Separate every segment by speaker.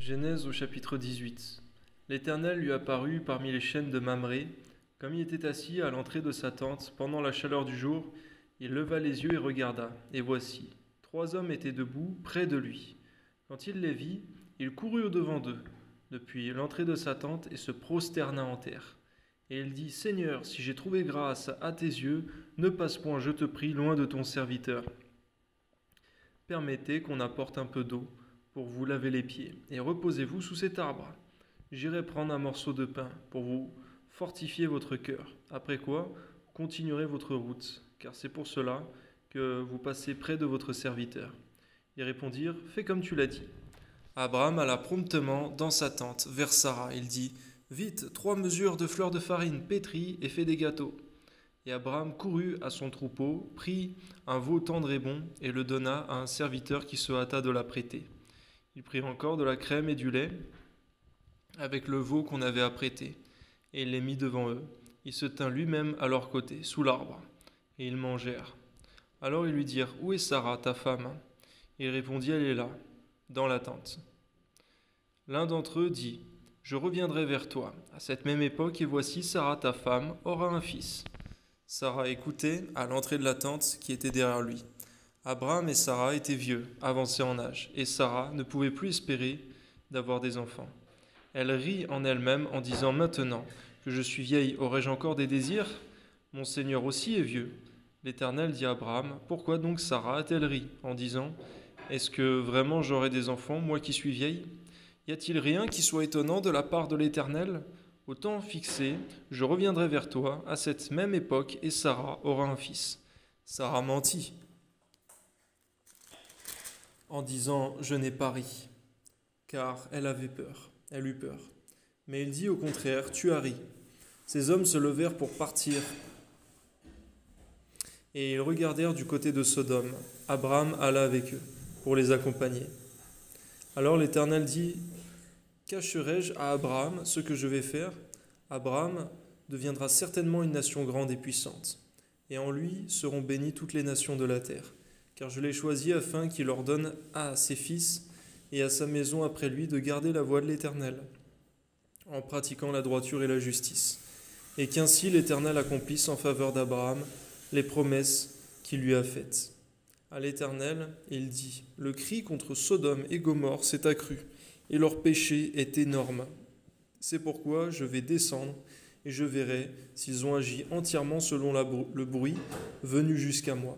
Speaker 1: Genèse au chapitre 18. L'Éternel lui apparut parmi les chênes de Mamré. Comme il était assis à l'entrée de sa tente pendant la chaleur du jour, il leva les yeux et regarda, et voici, 3 hommes étaient debout près de lui. Quand il les vit, il courut au-devant d'eux, depuis l'entrée de sa tente, et se prosterna en terre. Et il dit, Seigneur, si j'ai trouvé grâce à tes yeux, ne passe point, je te prie, loin de ton serviteur. Permettez qu'on apporte un peu d'eau pour vous laver les pieds, et reposez-vous sous cet arbre. J'irai prendre un morceau de pain pour vous fortifier votre cœur. Après quoi, continuerez votre route, car c'est pour cela que vous passez près de votre serviteur. Ils répondirent, fais comme tu l'as dit. Abraham alla promptement dans sa tente vers Sarah. Il dit, vite, 3 mesures de fleurs de farine pétries et fais des gâteaux. Et Abraham courut à son troupeau, prit un veau tendre et bon, et le donna à un serviteur qui se hâta de l'apprêter. Il prit encore de la crème et du lait, avec le veau qu'on avait apprêté, et il les mit devant eux. Il se tint lui-même à leur côté, sous l'arbre, et ils mangèrent. Alors ils lui dirent, où est Sarah, ta femme? Il répondit, elle est là, dans la tente. L'un d'entre eux dit, je reviendrai vers toi, à cette même époque, et voici Sarah, ta femme, aura un fils. Sarah écoutait à l'entrée de la tente qui était derrière lui. Abraham et Sarah étaient vieux, avancés en âge, et Sarah ne pouvait plus espérer d'avoir des enfants. Elle rit en elle-même en disant, maintenant que je suis vieille, aurai-je encore des désirs? Mon Seigneur aussi est vieux. L'Éternel dit à Abraham, pourquoi donc Sarah a-t-elle ri en disant, est-ce que vraiment j'aurai des enfants, moi qui suis vieille? Y a-t-il rien qui soit étonnant de la part de l'Éternel? Au temps fixé, je reviendrai vers toi à cette même époque et Sarah aura un fils. Sarah mentit en disant, je n'ai pas ri, car elle avait peur, elle eut peur. Mais il dit au contraire, tu as ri. Ces hommes se levèrent pour partir, et ils regardèrent du côté de Sodome. Abraham alla avec eux, pour les accompagner. Alors l'Éternel dit, cacherai-je à Abraham ce que je vais faire? Abraham deviendra certainement une nation grande et puissante, et en lui seront bénies toutes les nations de la terre. Car je l'ai choisi afin qu'il ordonne à ses fils et à sa maison après lui de garder la voie de l'Éternel, en pratiquant la droiture et la justice, et qu'ainsi l'Éternel accomplisse en faveur d'Abraham les promesses qu'il lui a faites. À l'Éternel, il dit, le cri contre Sodome et Gomorrhe s'est accru, et leur péché est énorme. C'est pourquoi je vais descendre, et je verrai s'ils ont agi entièrement selon le bruit venu jusqu'à moi.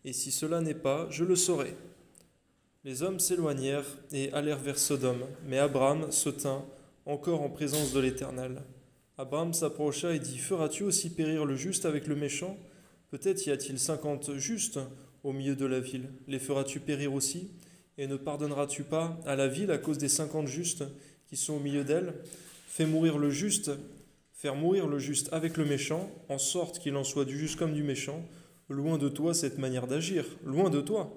Speaker 1: Et si cela n'est pas, je le saurai. Les hommes s'éloignèrent et allèrent vers Sodome, mais Abraham se tint encore en présence de l'Éternel. Abraham s'approcha et dit, feras-tu aussi périr le juste avec le méchant? Peut-être y a-t-il 50 justes au milieu de la ville. Les feras-tu périr aussi? Et ne pardonneras-tu pas à la ville à cause des 50 justes qui sont au milieu d'elle? Faire mourir le juste avec le méchant, en sorte qu'il en soit du juste comme du méchant. Loin de toi cette manière d'agir, loin de toi.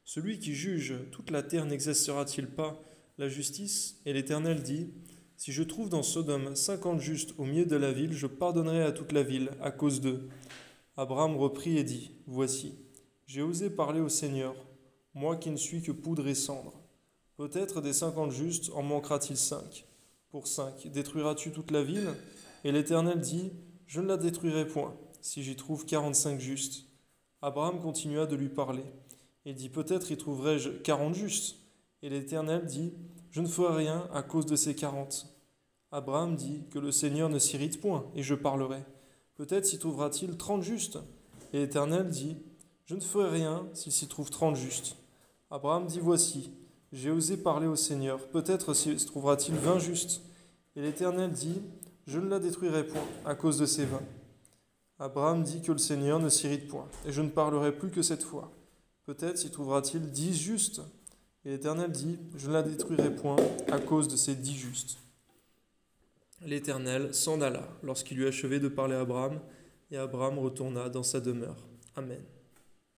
Speaker 1: Celui qui juge toute la terre n'exercera-t-il pas la justice? Et l'Éternel dit, si je trouve dans Sodome 50 justes au milieu de la ville, je pardonnerai à toute la ville à cause d'eux. Abraham reprit et dit, voici, j'ai osé parler au Seigneur, moi qui ne suis que poudre et cendre. Peut-être des 50 justes en manquera-t-il 5. Pour 5, détruiras-tu toute la ville? Et l'Éternel dit, je ne la détruirai point, si j'y trouve 45 justes. Abraham continua de lui parler. Il dit, peut-être y trouverai-je 40 justes. Et l'Éternel dit, je ne ferai rien à cause de ces 40. Abraham dit, que le Seigneur ne s'irrite point, et je parlerai. Peut-être s'y trouvera-t-il 30 justes. Et l'Éternel dit, je ne ferai rien s'il s'y trouve 30 justes. Abraham dit, voici, j'ai osé parler au Seigneur, peut-être s'y trouvera-t-il 20 justes. Et l'Éternel dit, je ne la détruirai point à cause de ces 20. Abraham dit que le Seigneur ne s'irrite point, et je ne parlerai plus que cette fois. Peut-être s'y trouvera-t-il 10 justes. Et l'Éternel dit, je ne la détruirai point à cause de ces 10 justes. L'Éternel s'en alla lorsqu'il eut achevé de parler à Abraham, et Abraham retourna dans sa demeure. Amen.